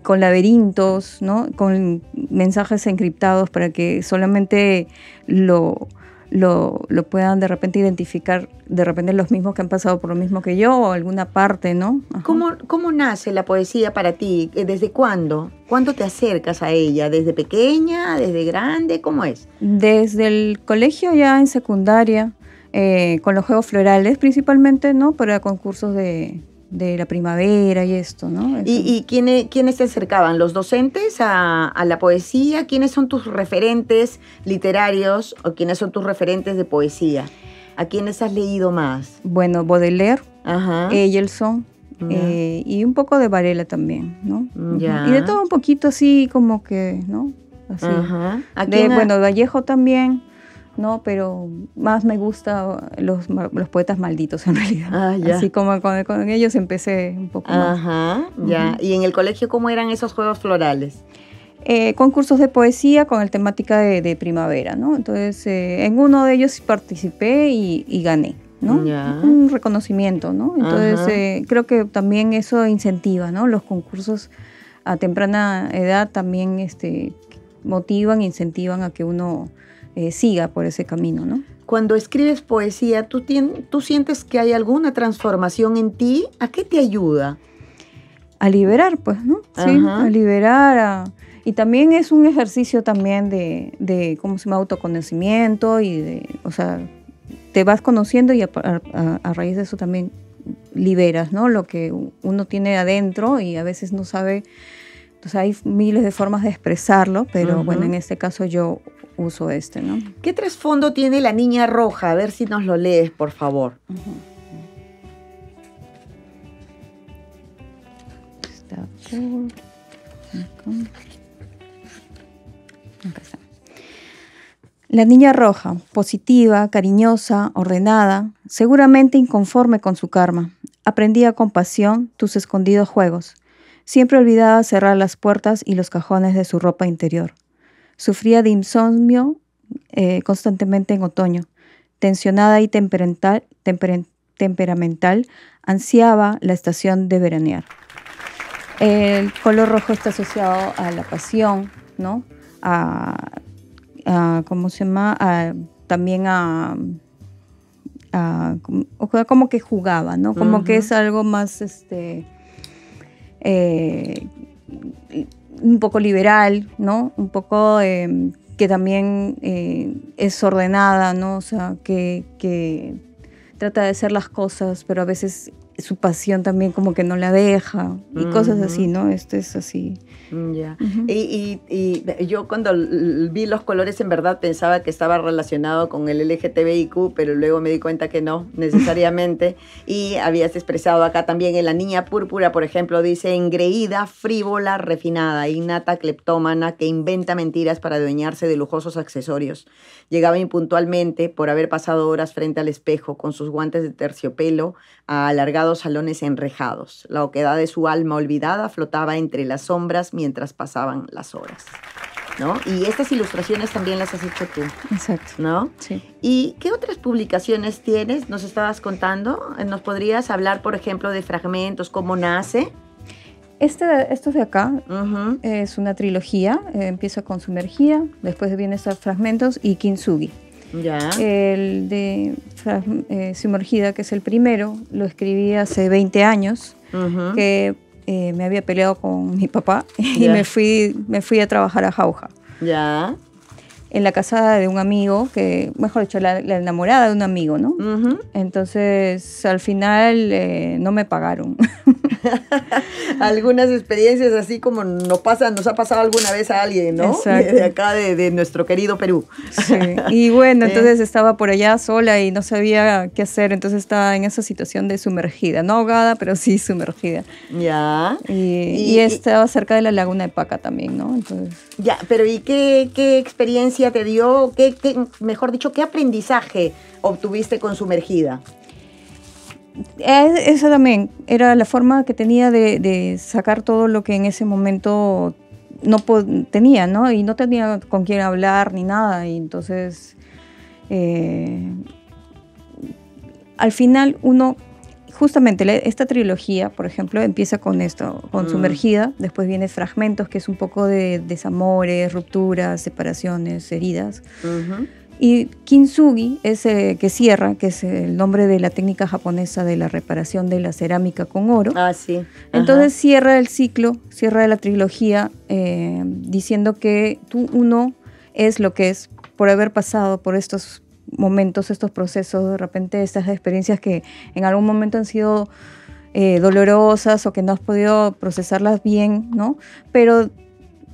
Con laberintos, ¿no? Con mensajes encriptados para que solamente lo puedan de repente identificar, de repente los mismos que han pasado por lo mismo que yo o alguna parte, ¿no? ¿Cómo nace la poesía para ti? ¿Desde cuándo? ¿Cuándo te acercas a ella? ¿Desde pequeña? ¿Desde grande? ¿Cómo es? Desde el colegio, ya en secundaria, con los juegos florales principalmente, ¿no? Para concursos de la primavera y esto, ¿no? ¿Y quiénes te acercaban? ¿Los docentes a la poesía? ¿Quiénes son tus referentes literarios o quiénes son tus referentes de poesía? ¿A quiénes has leído más? Bueno, Baudelaire, Egelson, y un poco de Varela también, ¿no? Y de todo un poquito así como que, ¿no? Así. Vallejo también, ¿no? Pero más me gusta los poetas malditos en realidad. Así como con ellos empecé un poco más. ¿Y en el colegio cómo eran esos juegos florales? Concursos de poesía con el temática de primavera, ¿no? Entonces, en uno de ellos participé y gané, ¿no? Un reconocimiento, ¿no? Entonces, creo que también eso incentiva, ¿no? Los concursos a temprana edad también motivan, incentivan a que uno siga por ese camino, ¿no? Cuando escribes poesía, ¿tú sientes que hay alguna transformación en ti? ¿A qué te ayuda? A liberar, pues, ¿no? Sí, a liberar. Y también es un ejercicio también de ¿cómo se llama? Autoconocimiento y te vas conociendo y a raíz de eso también liberas, ¿no? Lo que uno tiene adentro y a veces no sabe. Entonces hay miles de formas de expresarlo, pero bueno, en este caso yo uso ¿no? ¿Qué trasfondo tiene La Niña Roja? A ver si nos lo lees, por favor. Está por acá. Acá está. La niña roja, positiva, cariñosa, ordenada, seguramente inconforme con su karma, aprendía con pasión tus escondidos juegos. Siempre olvidaba cerrar las puertas y los cajones de su ropa interior. Sufría de insomnio constantemente en otoño. Tensionada y temperamental, ansiaba la estación de veranear. El color rojo está asociado a la pasión, ¿no? ¿Cómo se llama? También como que jugaba, ¿no? Como que es algo más un poco liberal, ¿no? Un poco que también es ordenada, ¿no? O sea, que trata de hacer las cosas, pero a veces su pasión también como que no la deja y cosas así, ¿no? Es así. Y yo cuando vi los colores en verdad pensaba que estaba relacionado con el LGTBIQ, pero luego me di cuenta que no necesariamente. Y habías expresado acá también en La Niña Púrpura, por ejemplo, dice: engreída, frívola, refinada, innata, cleptómana, que inventa mentiras para adueñarse de lujosos accesorios. Llegaba impuntualmente por haber pasado horas frente al espejo con sus guantes de terciopelo a alargados salones enrejados. La oquedad de su alma olvidada flotaba entre las sombras mientras pasaban las horas. ¿no? Y estas ilustraciones también las has hecho tú, Exacto. ¿no? Sí. ¿Y qué otras publicaciones tienes? Nos estabas contando. ¿Nos podrías hablar, por ejemplo, de Fragmentos, cómo nace? Esto de acá Ujú. es una trilogía. Empieza con Sumergida, después viene estos Fragmentos y Kintsugi. Ya. El de Sumergida, que es el primero, lo escribí hace 20 años, Ujú. que me había peleado con mi papá y Ya. me fui a trabajar a Jauja, Ya. en la casa de un amigo, que, mejor dicho, la enamorada de un amigo, ¿no? Ujú. Entonces, al final no me pagaron. Algunas experiencias así como nos ha pasado alguna vez a alguien, ¿no? Exacto. De acá, de nuestro querido Perú. Sí. Y bueno, entonces estaba por allá sola y no sabía qué hacer, entonces estaba en esa situación de sumergida, no ahogada, pero sí sumergida. Ya. Y estaba cerca de la laguna de Paca también, ¿no? Entonces, Ya, pero ¿y qué experiencia te dio? Mejor dicho, qué aprendizaje obtuviste con Sumergida? esa también era la forma que tenía de sacar todo lo que en ese momento no tenía, ¿no? Y no tenía con quién hablar ni nada. Y entonces, al final justamente esta trilogía, por ejemplo, empieza con esto, con Sumergida, después viene Fragmentos, que es un poco de desamores, rupturas, separaciones, heridas. Ujú. Y Kintsugi es que cierra, que es el nombre de la técnica japonesa de la reparación de la cerámica con oro. Ah, sí. Ajá. Entonces cierra el ciclo, cierra la trilogía diciendo que uno es lo que es por haber pasado por estos momentos, estos procesos, de repente estas experiencias que en algún momento han sido dolorosas o que no has podido procesarlas bien, ¿no? Pero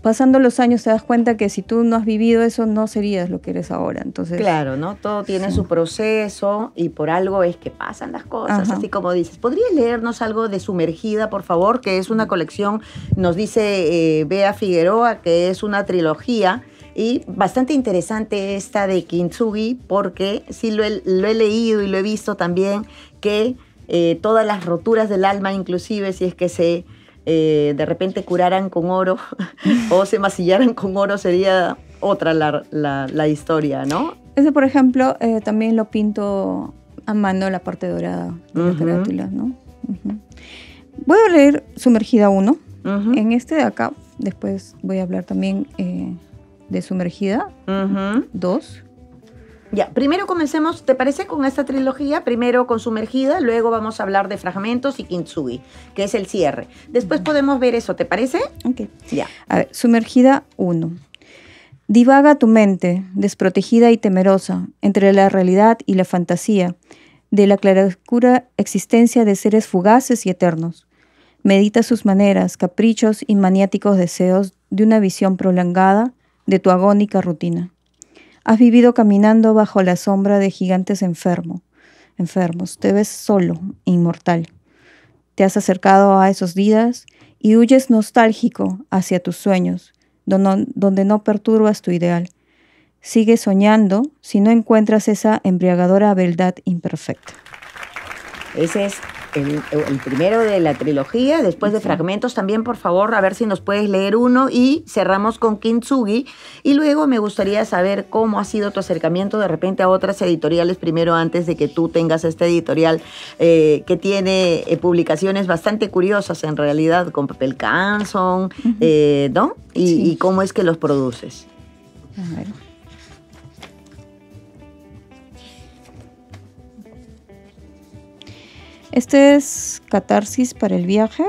pasando los años te das cuenta que si tú no has vivido eso, no serías lo que eres ahora. Entonces, Claro, ¿no? Todo tiene sí. su proceso y por algo es que pasan las cosas, Ajá. así como dices. ¿Podrías leernos algo de Sumergida, por favor? Que es una colección, nos dice Bea Figueroa, que es una trilogía y bastante interesante esta de Kintsugi, porque sí lo he leído y lo he visto también, que todas las roturas del alma, inclusive si es que se de repente curaran con oro o se macillaran con oro, sería otra la historia, ¿no? ese, por ejemplo, también lo pinto a mano, la parte dorada de la Ujú. carátula, ¿no? Ujú. Voy a leer Sumergida 1. Ujú. En este de acá, después voy a hablar también de Sumergida Ujú. 2. Ya, primero comencemos, ¿te parece con esta trilogía? Primero con Sumergida, luego vamos a hablar de Fragmentos y Kintsugi, que es el cierre. Después podemos ver eso, ¿te parece? Ok. Ya. A ver, Sumergida 1. Divaga tu mente, desprotegida y temerosa, entre la realidad y la fantasía, de la claroscura existencia de seres fugaces y eternos. Medita sus maneras, caprichos y maniáticos deseos de una visión prolongada de tu agónica rutina. Has vivido caminando bajo la sombra de gigantes enfermos. Te ves solo, inmortal. Te has acercado a esos días y huyes nostálgico hacia tus sueños, donde no perturbas tu ideal. Sigues soñando si no encuentras esa embriagadora beldad imperfecta. Ese es el primero de la trilogía. Después de Fragmentos también, por favor, a ver si nos puedes leer uno y cerramos con Kintsugi. Y luego me gustaría saber cómo ha sido tu acercamiento de repente a otras editoriales, primero antes de que tú tengas este editorial que tiene publicaciones bastante curiosas en realidad, con papel Canson, ¿no? Sí. Y cómo es que los produces. A ver. Este es Catarsis para el viaje,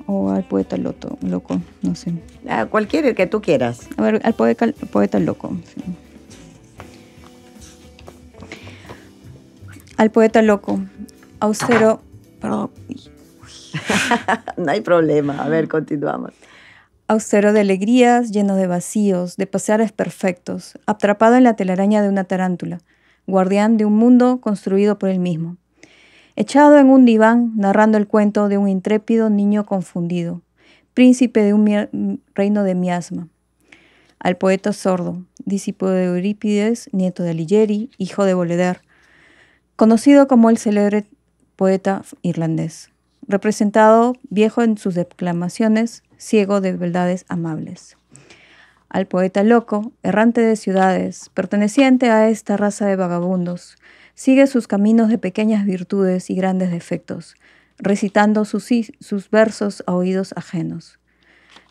o al poeta loco, no sé. Cualquiera que tú quieras. A ver, al poeta loco. Sí. Al poeta loco, austero, perdón, No hay problema. A ver, continuamos. austero de alegrías, lleno de vacíos, de paseares perfectos, atrapado en la telaraña de una tarántula, guardián de un mundo construido por él mismo. Echado en un diván, narrando el cuento de un intrépido niño confundido, príncipe de un reino de miasma. Al poeta sordo, discípulo de Eurípides, nieto de Alighieri, hijo de Baudelaire, conocido como el célebre poeta irlandés, representado viejo en sus declamaciones, ciego de beldades amables. Al poeta loco, errante de ciudades, perteneciente a esta raza de vagabundos, sigue sus caminos de pequeñas virtudes y grandes defectos, recitando sus versos a oídos ajenos.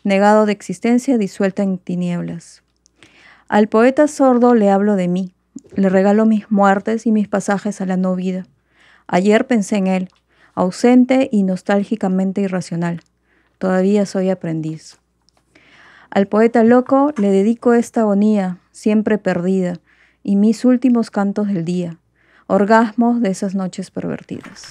Negado de existencia disuelta en tinieblas. Al poeta sordo le hablo de mí, le regalo mis muertes y mis pasajes a la no vida. Ayer pensé en él, ausente y nostálgicamente irracional. Todavía soy aprendiz. Al poeta loco le dedico esta agonía, siempre perdida, y mis últimos cantos del día, orgasmos de esas noches pervertidas.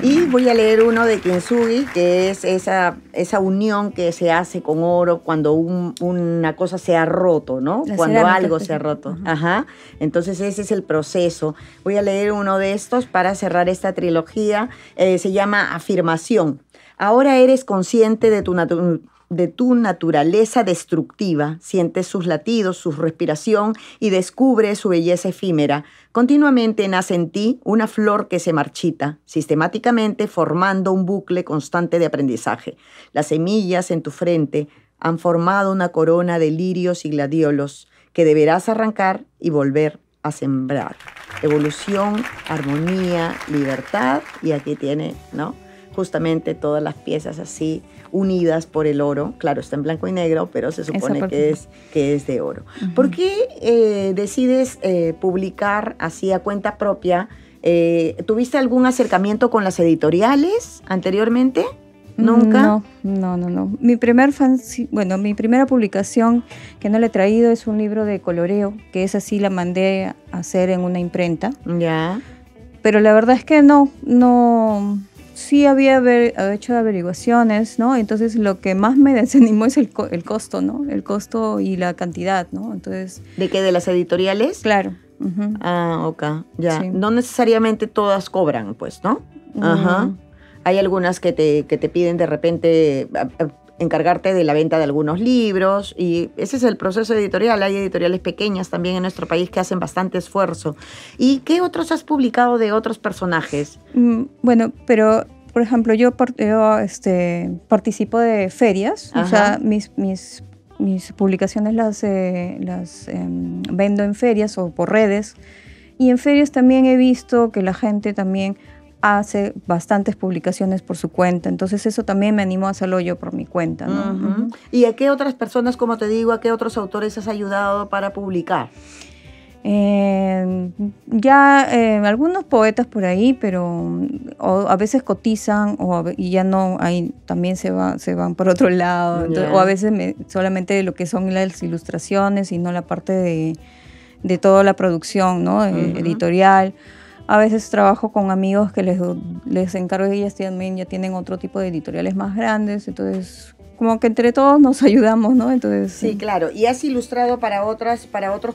Y voy a leer uno de Kintsugi, que es esa unión que se hace con oro cuando una cosa se ha roto, ¿no? Cuando algo se ha roto. Ajá. Entonces ese es el proceso. Voy a leer uno de estos para cerrar esta trilogía. Se llama Afirmación. Ahora eres consciente de tu naturaleza destructiva, sientes sus latidos, su respiración y descubres su belleza efímera. Continuamente nace en ti una flor que se marchita, sistemáticamente formando un bucle constante de aprendizaje. Las semillas en tu frente han formado una corona de lirios y gladiolos que deberás arrancar y volver a sembrar. Evolución, armonía, libertad, y aquí tiene, ¿no? Justamente todas las piezas así unidas por el oro. Claro, está en blanco y negro, pero se supone que es de oro. Uh-huh. ¿Por qué decides publicar así a cuenta propia? ¿Tuviste algún acercamiento con las editoriales anteriormente? ¿Nunca? No. Mi primera publicación que no le he traído es un libro de coloreo, que esa sí la mandé a hacer en una imprenta. Ya. Pero la verdad es que no. Sí había hecho averiguaciones, ¿no? Entonces lo que más me desanimó es el costo, ¿no? El costo y la cantidad, ¿no? Entonces, ¿de qué? ¿De las editoriales? Claro. Uh-huh. Ah, ok, ya. Sí. No necesariamente todas cobran, pues, ¿no? Ajá. Hay algunas que te piden de repente encargarte de la venta de algunos libros, y ese es el proceso editorial. Hay editoriales pequeñas también en nuestro país que hacen bastante esfuerzo. ¿Y qué otros has publicado de otros personajes? Bueno, pero por ejemplo yo participo de ferias. Ajá. O sea, mis publicaciones las vendo en ferias o por redes, y en ferias también he visto que la gente también hace bastantes publicaciones por su cuenta, entonces eso también me animó a hacerlo yo por mi cuenta, ¿no? Uh-huh. ¿Y a qué otras personas, como te digo, a qué otros autores has ayudado para publicar? Algunos poetas por ahí, pero a veces cotizan y ya no, ahí también se van por otro lado. Entonces, o a veces solamente lo que son las ilustraciones y no la parte de toda la producción, ¿no? Uh-huh. Editorial. A veces trabajo con amigos que les encargo, ellas también ya tienen otro tipo de editoriales más grandes, entonces como que entre todos nos ayudamos, ¿no? Entonces sí, claro. ¿Y has ilustrado para otros poemarios?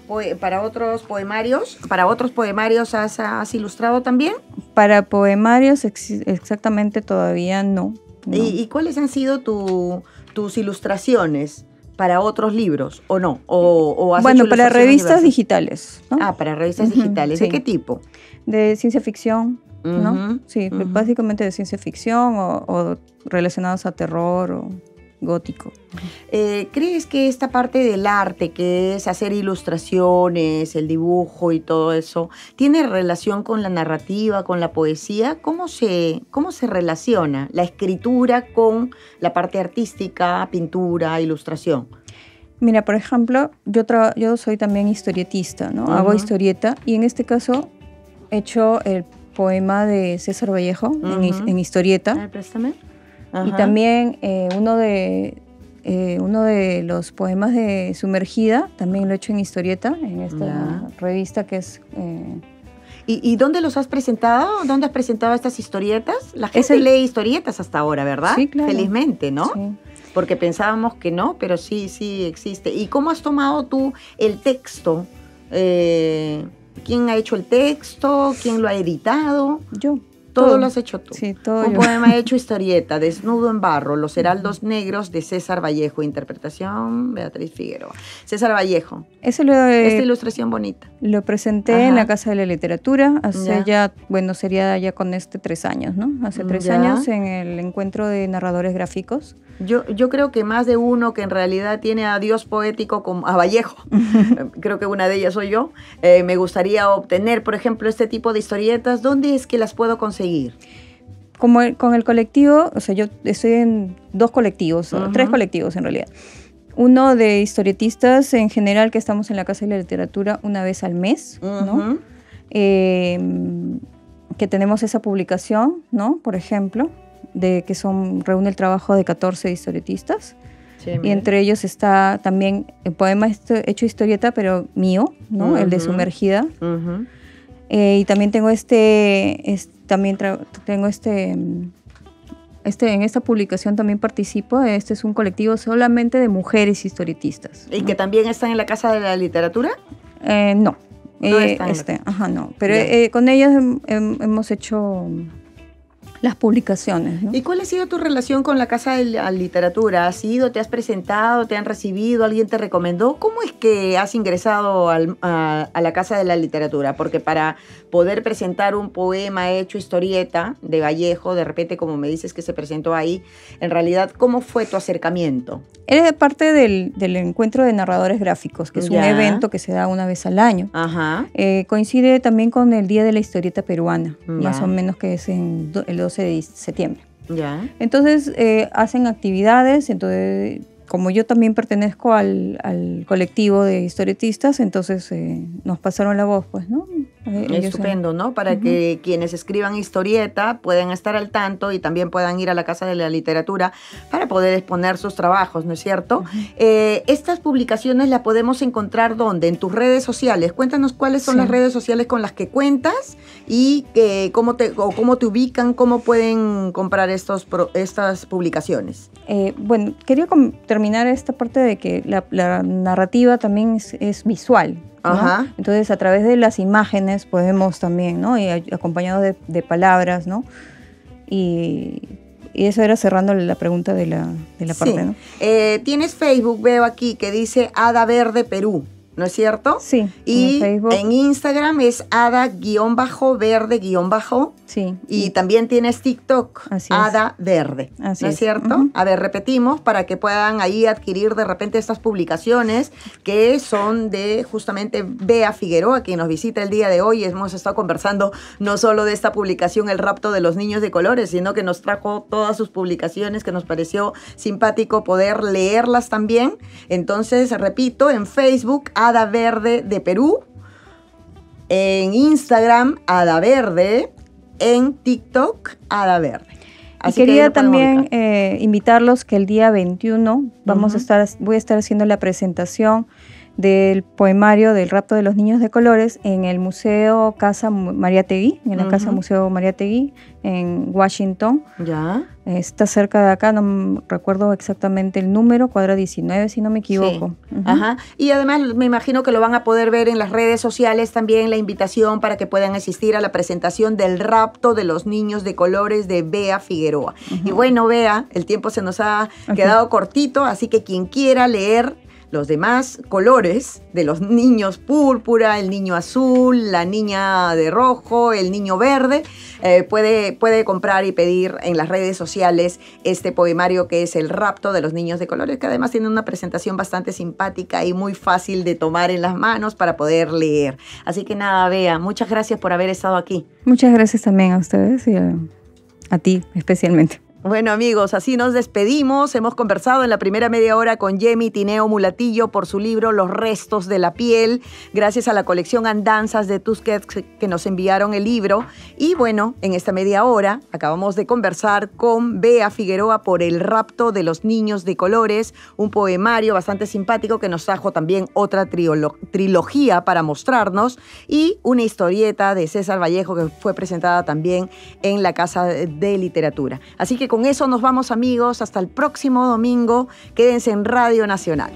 ¿Para otros poemarios has ilustrado también? Para poemarios exactamente todavía no. ¿Y cuáles han sido tus ilustraciones para otros libros o no? ¿O has hecho para revistas digitales, ¿no? Ah, para revistas digitales. Sí. ¿De qué tipo? De ciencia ficción, ¿no? Uh-huh. Sí, básicamente de ciencia ficción o relacionados a terror o gótico. ¿Crees que esta parte del arte, que es hacer ilustraciones, el dibujo y todo eso, tiene relación con la narrativa, con la poesía? ¿Cómo se relaciona la escritura con la parte artística, pintura, ilustración? Mira, por ejemplo, yo soy también historietista, ¿no? Uh-huh. Hago historieta, y en este caso he hecho el poema de César Vallejo, uh-huh, en historieta. A ver, préstame. Ajá. Y también uno de los poemas de Sumergida, también lo he hecho en historieta, en esta revista que es... ¿Y dónde los has presentado? ¿Dónde has presentado estas historietas? La gente lee historietas hasta ahora, ¿verdad? Sí, claro. Felizmente, ¿no? Sí. Porque pensábamos que no, pero sí existe. ¿Y cómo has tomado tú el texto? ¿Quién ha hecho el texto? ¿Quién lo ha editado? Yo. Todo lo has hecho tú. Sí, todo Un yo. poema hecho historieta, Desnudo en barro, Los heraldos negros, de César Vallejo. Interpretación, Beatriz Figueroa. César Vallejo. Esta ilustración bonita. Lo presenté en la Casa de la Literatura hace sería ya con 3 años, ¿no? Hace 3 años en el encuentro de narradores gráficos. Yo creo que más de uno que en realidad tiene a Dios poético como a Vallejo, creo que una de ellas soy yo, me gustaría obtener, por ejemplo, este tipo de historietas. ¿Dónde es que las puedo conseguir? Con el colectivo, o sea, yo estoy en 2 colectivos, 3 colectivos en realidad. Uno de historietistas en general, que estamos en la Casa de la Literatura una vez al mes, ¿no? Que tenemos esa publicación, ¿no? Por ejemplo, de que reúne el trabajo de 14 historietistas. Sí, y entre ellos está también el poema hecho historieta, pero mío, ¿no? El de Sumergida. Y también tengo en esta publicación también participo. Este es un colectivo solamente de mujeres historietistas, ¿no? ¿Y que también están en la Casa de la Literatura? No. No están no. Pero con ellas hemos hecho las publicaciones, ¿no? ¿Y cuál ha sido tu relación con la Casa de la Literatura? ¿Has ido, te has presentado, te han recibido, alguien te recomendó? ¿Cómo es que has ingresado a la Casa de la Literatura? Porque para poder presentar un poema hecho historieta de Vallejo, de repente, como me dices que se presentó ahí, en realidad, ¿cómo fue tu acercamiento? Era parte del encuentro de narradores gráficos, que es un evento que se da una vez al año. Ajá. Coincide también con el Día de la Historieta Peruana, más o menos, que es el 12 de septiembre. Ya. Entonces hacen actividades. Entonces, como yo también pertenezco al colectivo de historietistas, entonces nos pasaron la voz, pues, ¿no? Estupendo, ¿no? Para que quienes escriban historieta puedan estar al tanto y también puedan ir a la Casa de la Literatura para poder exponer sus trabajos, ¿no es cierto? Estas publicaciones las podemos encontrar ¿dónde? En tus redes sociales. Cuéntanos cuáles son las redes sociales con las que cuentas y cómo te ubican, cómo pueden comprar estas publicaciones. Bueno, quería terminar esta parte de que la narrativa también es visual, ¿no? Ajá. Entonces, a través de las imágenes podemos también, ¿no? Y acompañado de palabras, ¿no? Y eso era cerrando la pregunta de la parte, ¿no? Tienes Facebook, veo aquí, que dice Hada Verde Perú, ¿no es cierto? Sí. Y en Facebook. en Instagram es Hada-Verde-. Sí. Y también tienes TikTok, Hada Verde, ¿no es cierto? A ver, repetimos para que puedan ahí adquirir de repente estas publicaciones que son de justamente Bea Figueroa, quien nos visita el día de hoy. Hemos estado conversando no solo de esta publicación, El rapto de los niños de colores, sino que nos trajo todas sus publicaciones, que nos pareció simpático poder leerlas también. Entonces, repito, en Facebook, Hada Verde de Perú, en Instagram, Hada Verde, en TikTok, Hada Verde. Así quería también invitarlos que el día 21 voy a estar haciendo la presentación del poemario del rapto de los niños de colores en el Museo Casa Mariátegui, en la Casa Museo Mariátegui, en Washington. Ya. Está cerca de acá, no recuerdo exactamente el número, cuadra 19, si no me equivoco. Sí. Ajá. Y además me imagino que lo van a poder ver en las redes sociales también, la invitación para que puedan asistir a la presentación del rapto de los niños de colores de Bea Figueroa. Y bueno, Bea, el tiempo se nos ha quedado cortito, así que quien quiera leer los demás colores de los niños púrpura, el niño azul, la niña de rojo, el niño verde, puede comprar y pedir en las redes sociales este poemario que es El rapto de los niños de colores, que además tiene una presentación bastante simpática y muy fácil de tomar en las manos para poder leer. Así que nada, Bea, muchas gracias por haber estado aquí. Muchas gracias también a ustedes y a ti especialmente. Bueno, amigos, así nos despedimos. Hemos conversado en la primera media hora con Yemi Tineo Mulatillo por su libro Los restos de la piel, gracias a la colección Andanzas de Tusquets que nos enviaron el libro. Y bueno, en esta media hora acabamos de conversar con Bea Figueroa por El rapto de los niños de colores, un poemario bastante simpático que nos trajo también otra trilogía para mostrarnos y una historieta de César Vallejo que fue presentada también en la Casa de Literatura. Así que con eso nos vamos, amigos, hasta el próximo domingo. Quédense en Radio Nacional.